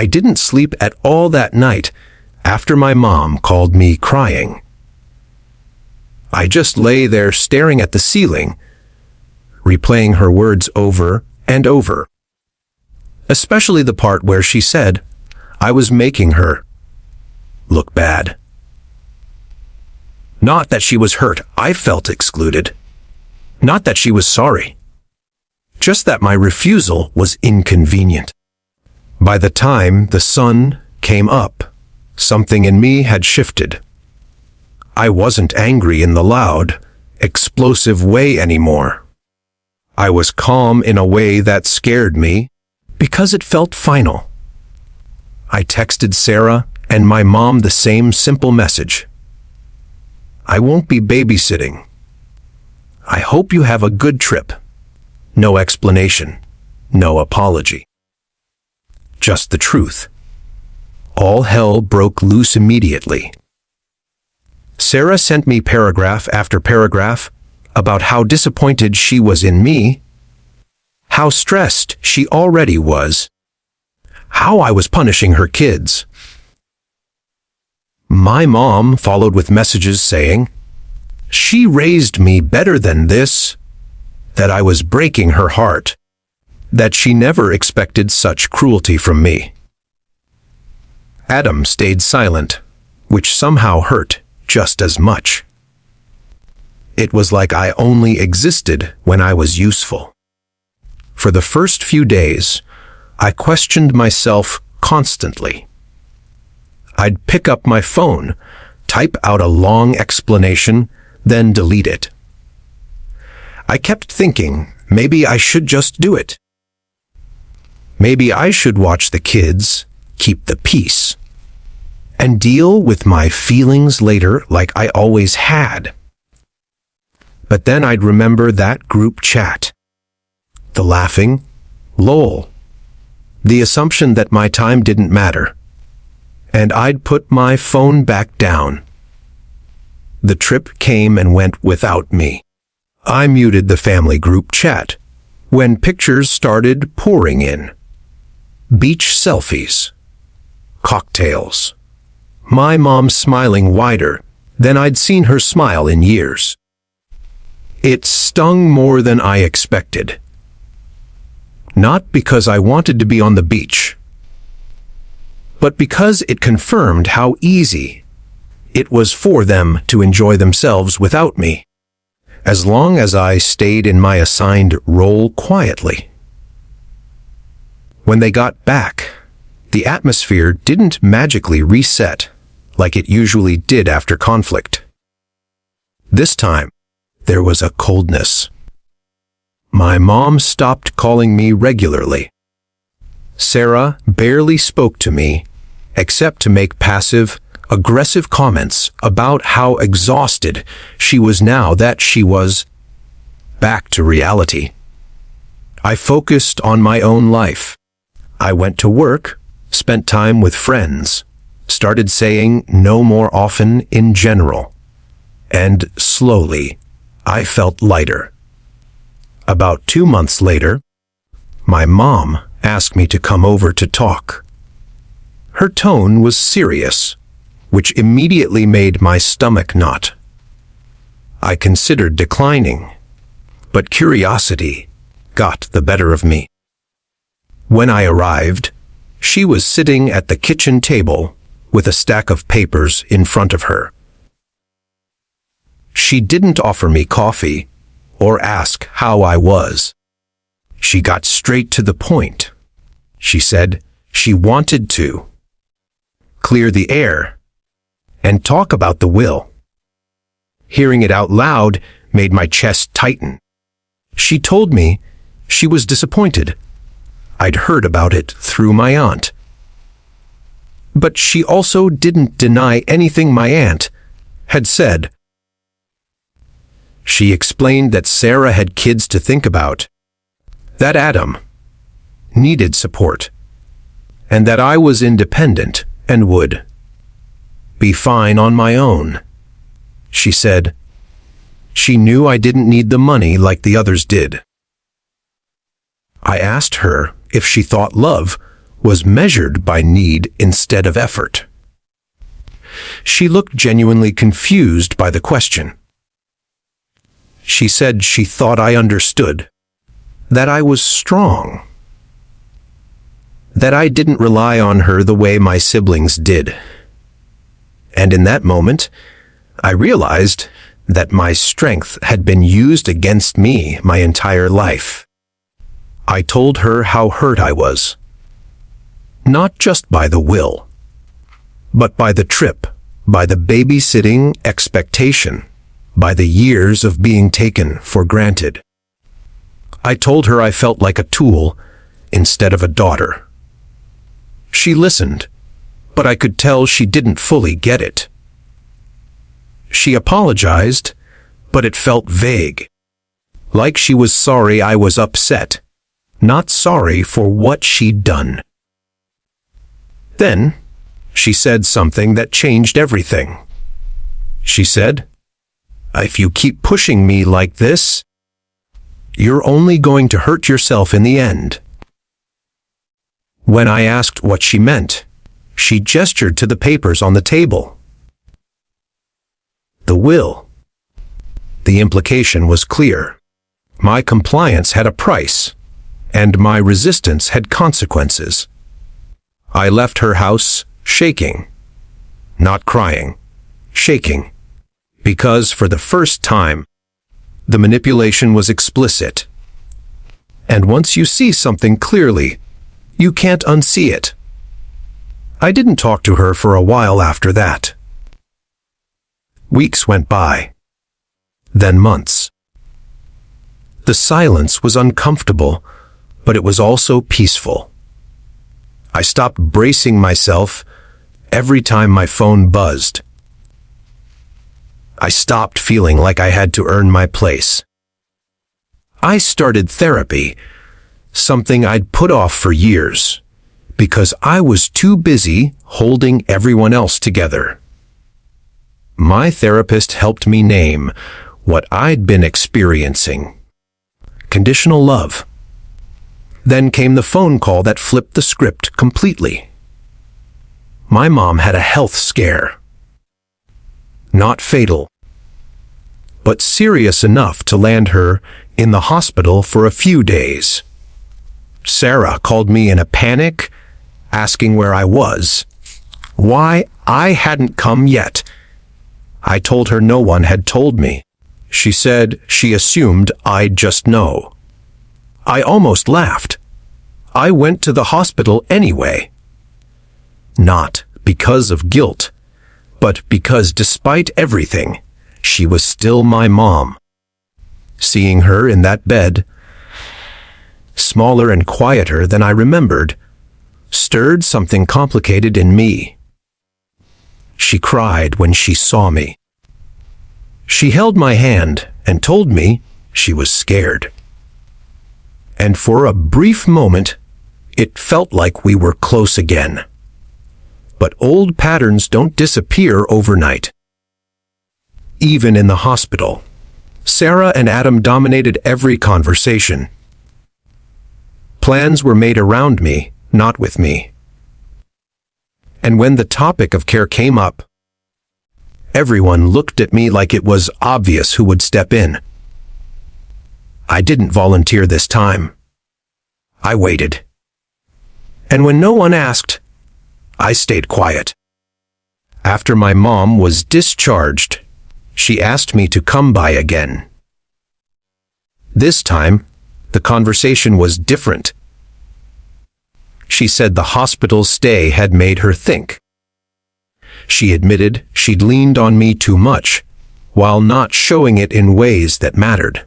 I didn't sleep at all that night after my mom called me crying. I just lay there staring at the ceiling, replaying her words over and over. Especially the part where she said I was making her look bad. Not that she was hurt, I felt excluded. Not that she was sorry. Just that my refusal was inconvenient. By the time the sun came up, something in me had shifted. I wasn't angry in the loud, explosive way anymore. I was calm in a way that scared me because it felt final. I texted Sarah and my mom the same simple message. I won't be babysitting. I hope you have a good trip. No explanation, no apology. Just the truth. All hell broke loose immediately. Sarah sent me paragraph after paragraph about how disappointed she was in me, how stressed she already was, how I was punishing her kids. My mom followed with messages saying, she raised me better than this, that I was breaking her heart, that she never expected such cruelty from me. Adam stayed silent, which somehow hurt just as much. It was like I only existed when I was useful. For the first few days, I questioned myself constantly. I'd pick up my phone, type out a long explanation, then delete it. I kept thinking maybe I should just do it. Maybe I should watch the kids, keep the peace, and deal with my feelings later like I always had. But then I'd remember that group chat. The laughing, lol. The assumption that my time didn't matter. And I'd put my phone back down. The trip came and went without me. I muted the family group chat when pictures started pouring in. Beach selfies. Cocktails. My mom smiling wider than I'd seen her smile in years. It stung more than I expected. Not because I wanted to be on the beach, but because it confirmed how easy it was for them to enjoy themselves without me, as long as I stayed in my assigned role quietly. When they got back, the atmosphere didn't magically reset like it usually did after conflict. This time, there was a coldness. My mom stopped calling me regularly. Sarah barely spoke to me, except to make passive, aggressive comments about how exhausted she was now that she was back to reality. I focused on my own life. I went to work, spent time with friends, started saying no more often in general, and slowly, I felt lighter. About 2 months later, my mom asked me to come over to talk. Her tone was serious, which immediately made my stomach knot. I considered declining, but curiosity got the better of me. When I arrived, she was sitting at the kitchen table with a stack of papers in front of her. She didn't offer me coffee or ask how I was. She got straight to the point. She said she wanted to clear the air and talk about the will. Hearing it out loud made my chest tighten. She told me she was disappointed. I'd heard about it through my aunt. But she also didn't deny anything my aunt had said. She explained that Sarah had kids to think about, that Adam needed support, and that I was independent and would be fine on my own. She said she knew I didn't need the money like the others did. I asked her if she thought love was measured by need instead of effort. She looked genuinely confused by the question. She said she thought I understood, that I was strong, that I didn't rely on her the way my siblings did. And in that moment, I realized that my strength had been used against me my entire life. I told her how hurt I was, not just by the will, but by the trip, by the babysitting expectation, by the years of being taken for granted. I told her I felt like a tool instead of a daughter. She listened, but I could tell she didn't fully get it. She apologized, but it felt vague, like she was sorry I was upset, not sorry for what she'd done. Then, she said something that changed everything. She said, "If you keep pushing me like this, you're only going to hurt yourself in the end." When I asked what she meant, she gestured to the papers on the table. The will. The implication was clear. My compliance had a price, and my resistance had consequences. I left her house shaking, not crying, shaking, because for the first time, the manipulation was explicit. And once you see something clearly, you can't unsee it. I didn't talk to her for a while after that. Weeks went by, then months. The silence was uncomfortable, but it was also peaceful. I stopped bracing myself every time my phone buzzed. I stopped feeling like I had to earn my place. I started therapy, something I'd put off for years, because I was too busy holding everyone else together. My therapist helped me name what I'd been experiencing. Conditional love. Then came the phone call that flipped the script completely. My mom had a health scare. Not fatal, but serious enough to land her in the hospital for a few days. Sarah called me in a panic, asking where I was, why I hadn't come yet. I told her no one had told me. She said she assumed I'd just know. I almost laughed. I went to the hospital anyway. Not because of guilt, but because despite everything, she was still my mom. Seeing her in that bed, smaller and quieter than I remembered, stirred something complicated in me. She cried when she saw me. She held my hand and told me she was scared. And for a brief moment, it felt like we were close again. But old patterns don't disappear overnight. Even in the hospital, Sarah and Adam dominated every conversation. Plans were made around me, not with me. And when the topic of care came up, everyone looked at me like it was obvious who would step in. I didn't volunteer this time. I waited. And when no one asked, I stayed quiet. After my mom was discharged, she asked me to come by again. This time, the conversation was different. She said the hospital stay had made her think. She admitted she'd leaned on me too much, while not showing it in ways that mattered.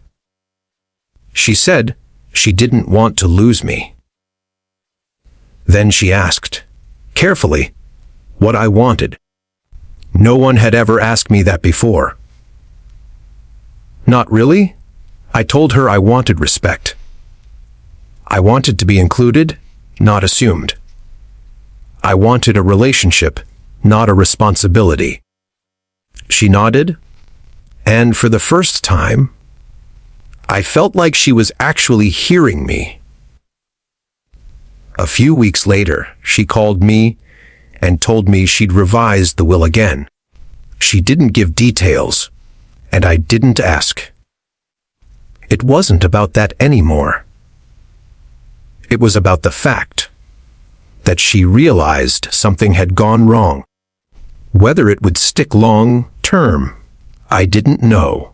She said she didn't want to lose me. Then she asked, carefully, what I wanted. No one had ever asked me that before. Not really. I told her I wanted respect. I wanted to be included, not assumed. I wanted a relationship, not a responsibility. She nodded, and for the first time, I felt like she was actually hearing me. A few weeks later, she called me and told me she'd revised the will again. She didn't give details, and I didn't ask. It wasn't about that anymore. It was about the fact that she realized something had gone wrong. Whether it would stick long term, I didn't know.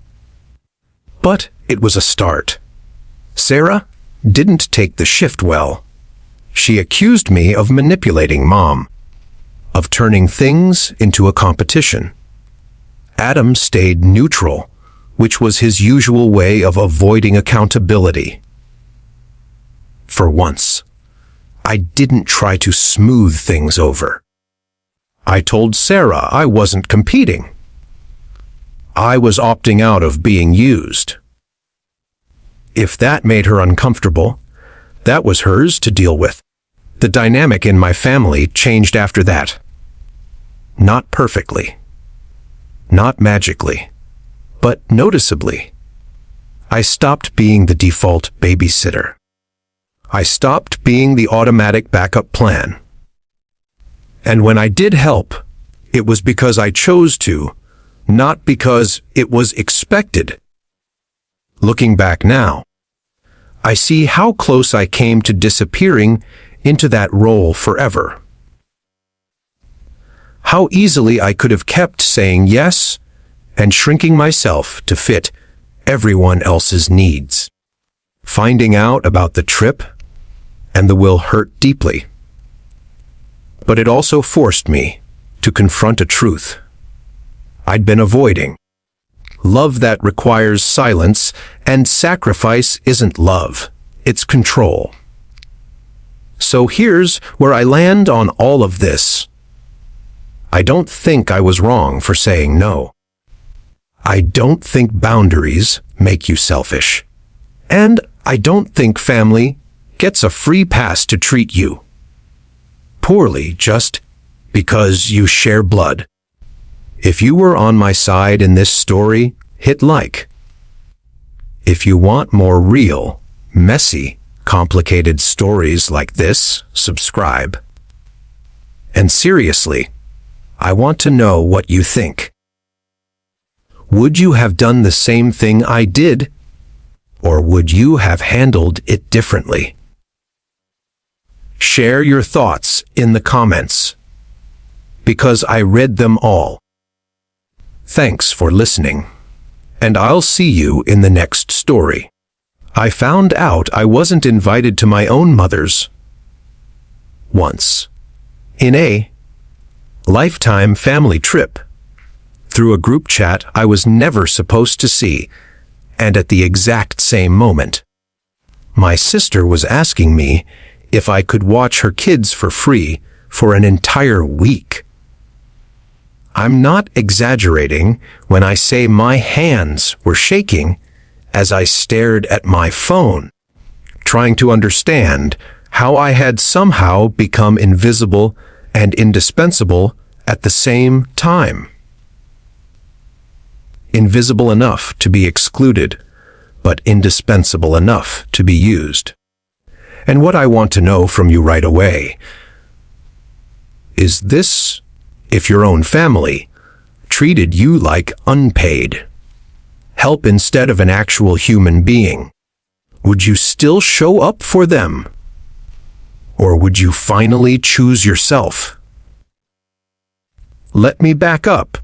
But it was a start. Sarah didn't take the shift well. She accused me of manipulating Mom, of turning things into a competition. Adam stayed neutral, which was his usual way of avoiding accountability. For once, I didn't try to smooth things over. I told Sarah I wasn't competing. I was opting out of being used. If that made her uncomfortable, that was hers to deal with. The dynamic in my family changed after that. Not perfectly. Not magically. But noticeably. I stopped being the default babysitter. I stopped being the automatic backup plan. And when I did help, it was because I chose to, not because it was expected. Looking back now, I see how close I came to disappearing into that role forever. How easily I could have kept saying yes and shrinking myself to fit everyone else's needs. Finding out about the trip and the will hurt deeply. But it also forced me to confront a truth I'd been avoiding. Love that requires silence and sacrifice isn't love, it's control. So here's where I land on all of this. I don't think I was wrong for saying no. I don't think boundaries make you selfish. And I don't think family gets a free pass to treat you poorly just because you share blood. If you were on my side in this story, hit like. If you want more real, messy, complicated stories like this, subscribe. And seriously, I want to know what you think. Would you have done the same thing I did, or would you have handled it differently? Share your thoughts in the comments, because I read them all. Thanks for listening, and I'll see you in the next story. I found out I wasn't invited to my own mother's once in a lifetime family trip through a group chat I was never supposed to see, and at the exact same moment. My sister was asking me if I could watch her kids for free for an entire week. I'm not exaggerating when I say my hands were shaking as I stared at my phone, trying to understand how I had somehow become invisible and indispensable at the same time. Invisible enough to be excluded, but indispensable enough to be used. And what I want to know from you right away is this: if your own family treated you like unpaid help instead of an actual human being, would you still show up for them? Or would you finally choose yourself? Let me back up,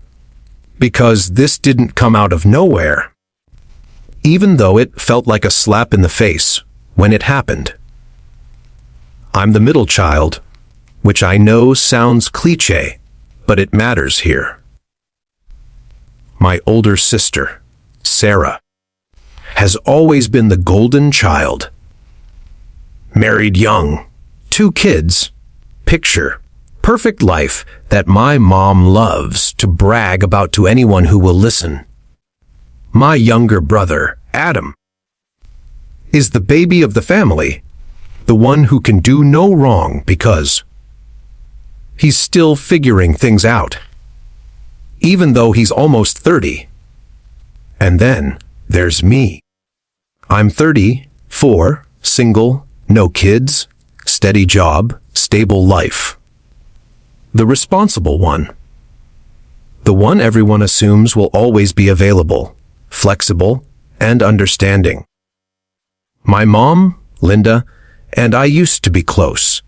because this didn't come out of nowhere, even though it felt like a slap in the face when it happened. I'm the middle child, which I know sounds cliché, but it matters here. My older sister, Sarah, has always been the golden child. Married young, 2 kids, picture, perfect life that my mom loves to brag about to anyone who will listen. My younger brother, Adam, is the baby of the family, the one who can do no wrong because he's still figuring things out, even though he's almost 30. And then there's me. I'm 34, single, no kids, steady job, stable life. The responsible one. The one everyone assumes will always be available, flexible, and understanding. My mom, Linda, and I used to be close.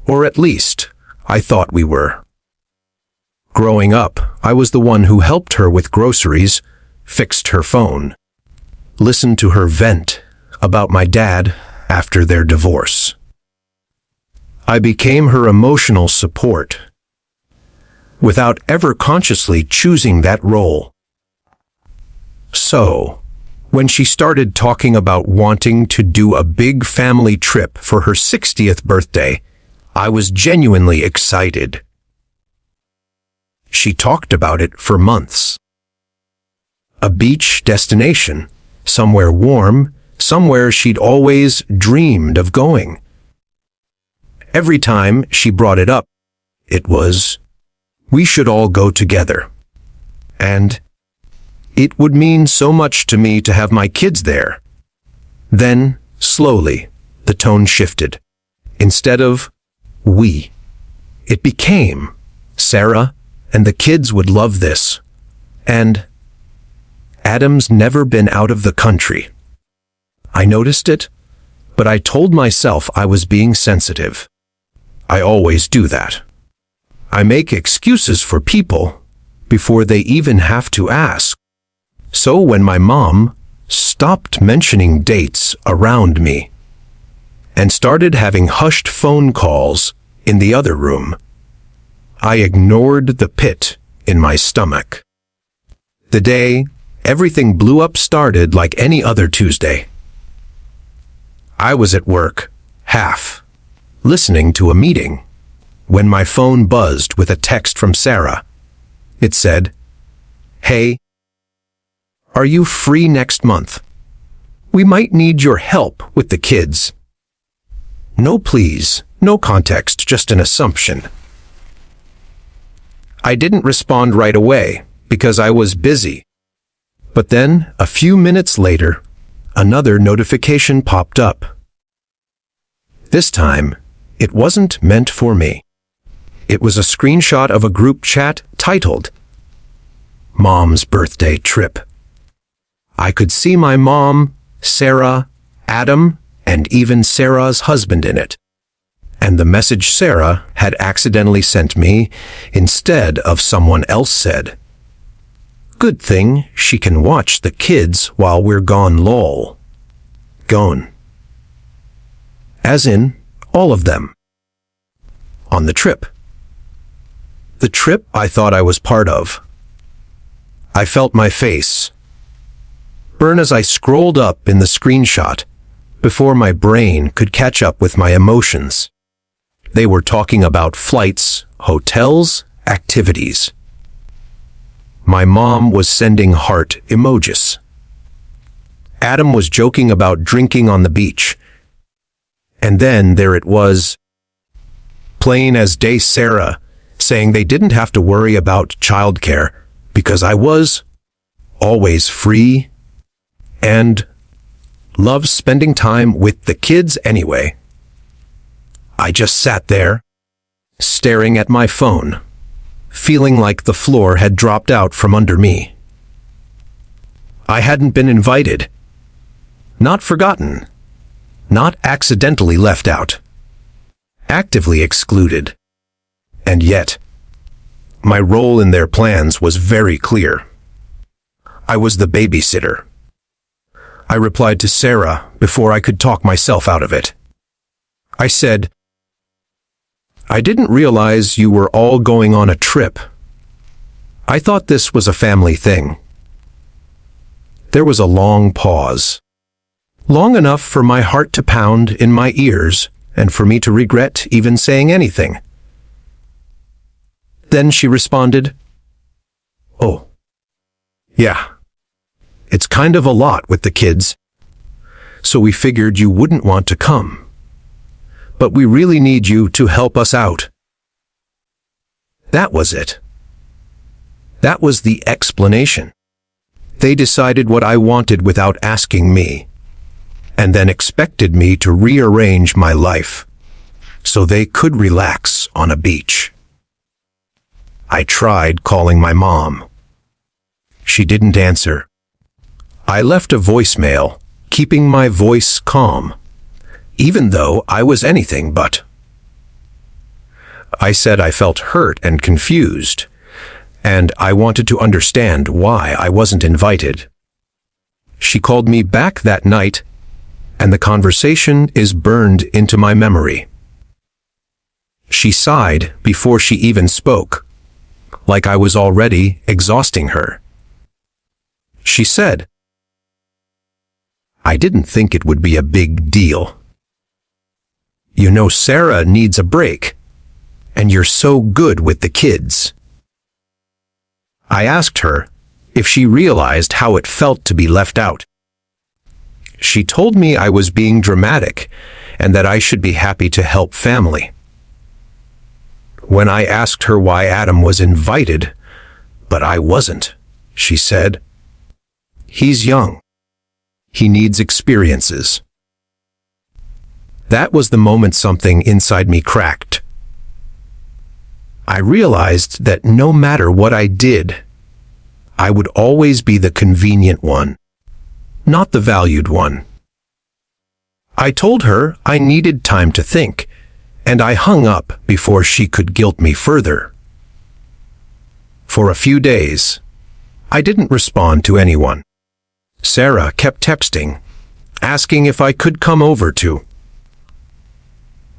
Or at least, I thought we were. Growing up, I was the one who helped her with groceries, fixed her phone, listened to her vent about my dad after their divorce. I became her emotional support, without ever consciously choosing that role. So, when she started talking about wanting to do a big family trip for her 60th birthday, I was genuinely excited. She talked about it for months. A beach destination, somewhere warm, somewhere she'd always dreamed of going. Every time she brought it up, it was, we should all go together. And it would mean so much to me to have my kids there. Then, slowly, the tone shifted. Instead of we, it became Sarah and the kids would love this. And Adam's never been out of the country. I noticed it, but I told myself I was being sensitive. I always do that. I make excuses for people before they even have to ask. So when my mom stopped mentioning dates around me and started having hushed phone calls in the other room, I ignored the pit in my stomach. The day everything blew up started like any other Tuesday. I was at work, listening to a meeting, when my phone buzzed with a text from Sarah. It said, "Hey, are you free next month? We might need your help with the kids." No please, no context, just an assumption. I didn't respond right away because I was busy. But then, a few minutes later, another notification popped up. This time, it wasn't meant for me. It was a screenshot of a group chat titled, "Mom's Birthday Trip." I could see my mom, Sarah, Adam, and even Sarah's husband in it. And the message Sarah had accidentally sent me instead of someone else said, "Good thing she can watch the kids while we're gone lol." Gone. As in, all of them. On the trip. The trip I thought I was part of. I felt my face burn as I scrolled up in the screenshot before my brain could catch up with my emotions. They were talking about flights, hotels, activities. My mom was sending heart emojis. Adam was joking about drinking on the beach. And then there it was, plain as day Sarah, saying they didn't have to worry about childcare because I was always free and loved spending time with the kids anyway. I just sat there, staring at my phone, feeling like the floor had dropped out from under me. I hadn't been invited, not forgotten, not accidentally left out, actively excluded. And yet, my role in their plans was very clear. I was the babysitter. I replied to Sarah before I could talk myself out of it. I said, "I didn't realize you were all going on a trip. I thought this was a family thing." There was a long pause. Long enough for my heart to pound in my ears and for me to regret even saying anything. Then she responded, "Oh, yeah, it's kind of a lot with the kids, so we figured you wouldn't want to come. But we really need you to help us out." That was it. That was the explanation. They decided what I wanted without asking me. and then expected me to rearrange my life so they could relax on a beach. I tried calling my mom. She didn't answer. I left a voicemail, keeping my voice calm, even though I was anything but. I said I felt hurt and confused, and I wanted to understand why I wasn't invited. She called me back that night, and the conversation is burned into my memory. She sighed before she even spoke, like I was already exhausting her. She said, "I didn't think it would be a big deal. You know, Sarah needs a break, and you're so good with the kids." I asked her if she realized how it felt to be left out. She told me I was being dramatic and that I should be happy to help family. When I asked her why Adam was invited, but I wasn't, she said, "He's young. He needs experiences." That was the moment something inside me cracked. I realized that no matter what I did, I would always be the convenient one, not the valued one. I told her I needed time to think, and I hung up before she could guilt me further. For a few days, I didn't respond to anyone. Sarah kept texting, asking if I could come over to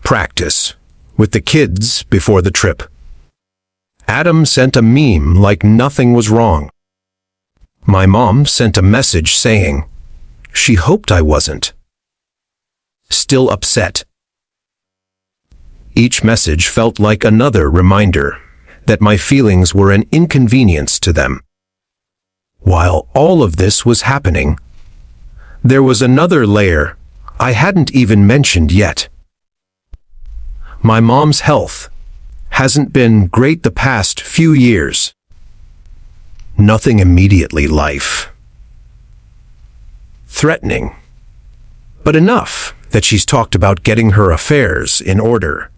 practice with the kids before the trip. Adam sent a meme like nothing was wrong. My mom sent a message saying she hoped I wasn't. Still upset. Each message felt like another reminder that my feelings were an inconvenience to them. While all of this was happening, there was another layer I hadn't even mentioned yet. My mom's health hasn't been great the past few years. Nothing immediately life-threatening, but enough that she's talked about getting her affairs in order.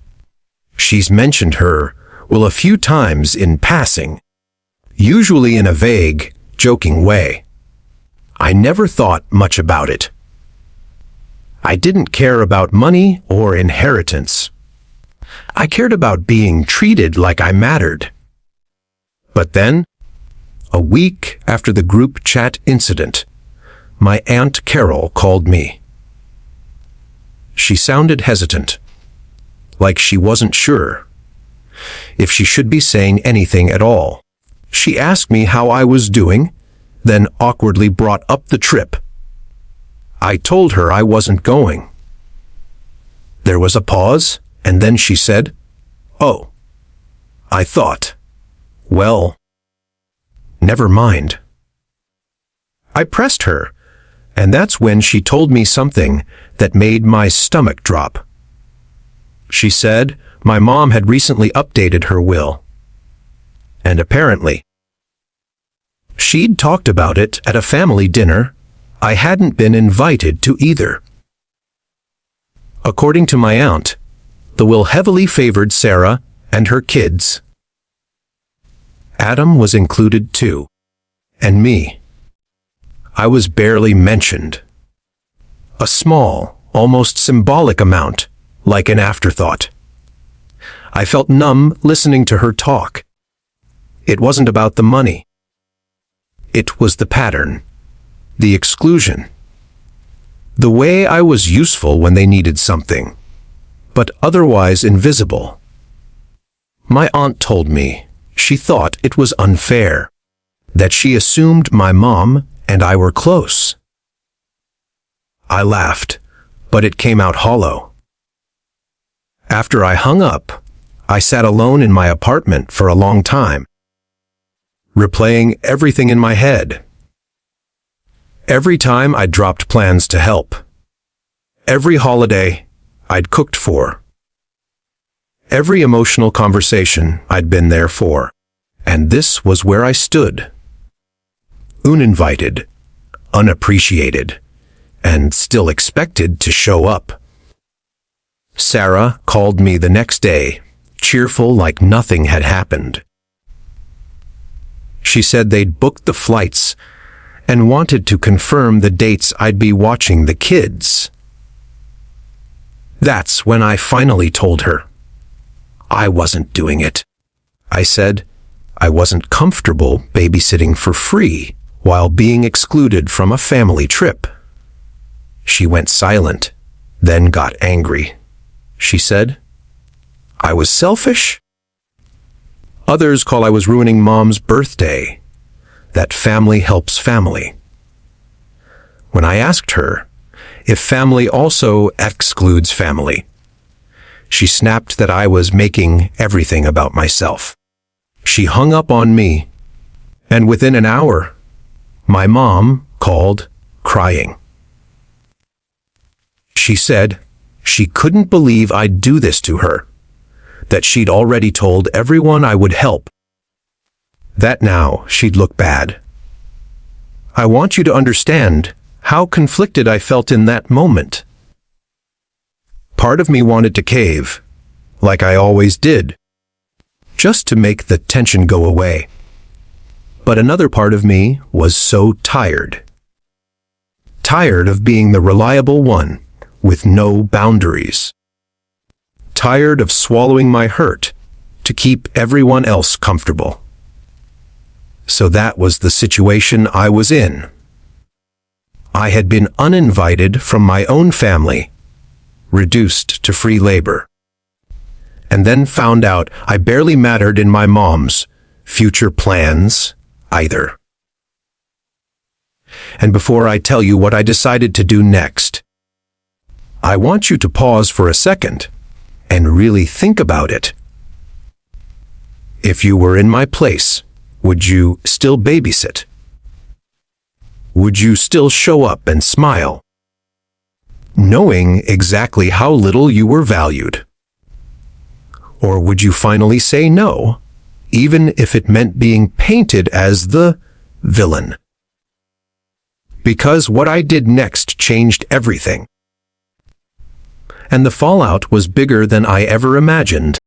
She's mentioned her will a few times in passing, usually in a vague, joking way. I never thought much about it. I didn't care about money or inheritance. I cared about being treated like I mattered. But then, a week after the group chat incident, my Aunt Carol called me. She sounded hesitant, like she wasn't sure if she should be saying anything at all. She asked me how I was doing, then awkwardly brought up the trip. I told her I wasn't going. There was a pause, and then she said, "Oh, I thought, well, never mind." I pressed her, and that's when she told me something that made my stomach drop. She said my mom had recently updated her will, and apparently she'd talked about it at a family dinner I hadn't been invited to either. According to my aunt, the will heavily favored Sarah and her kids. Adam was included too, and me. I was barely mentioned. A small, almost symbolic amount, like an afterthought. I felt numb listening to her talk. It wasn't about the money. It was the pattern, the exclusion, the way I was useful when they needed something, but otherwise invisible. My aunt told me she thought it was unfair, that she assumed my mom and I were close. I laughed, but it came out hollow. After I hung up, I sat alone in my apartment for a long time, replaying everything in my head. Every time I dropped plans to help. Every holiday I'd cooked for. Every emotional conversation I'd been there for. And this was where I stood. Uninvited, unappreciated, and still expected to show up. Sarah called me the next day, cheerful like nothing had happened. She said they'd booked the flights and wanted to confirm the dates I'd be watching the kids. That's when I finally told her I wasn't doing it. I said I wasn't comfortable babysitting for free while being excluded from a family trip. She went silent, then got angry. She said I was selfish. Others call I was ruining Mom's birthday. That family helps family. When I asked her if family also excludes family, she snapped that I was making everything about myself. She hung up on me, and within an hour, my mom called crying. She said she couldn't believe I'd do this to her, that she'd already told everyone I would help, that now she'd look bad. I want you to understand how conflicted I felt in that moment. Part of me wanted to cave, like I always did, just to make the tension go away. But another part of me was so tired. Tired of being the reliable one with no boundaries. Tired of swallowing my hurt to keep everyone else comfortable. So that was the situation I was in. I had been uninvited from my own family, reduced to free labor, and then found out I barely mattered in my mom's future plans either. And before I tell you what I decided to do next, I want you to pause for a second and really think about it. If you were in my place, would you still babysit? Would you still show up and smile, knowing exactly how little you were valued? Or would you finally say no, even if it meant being painted as the villain? Because what I did next changed everything. And the fallout was bigger than I ever imagined.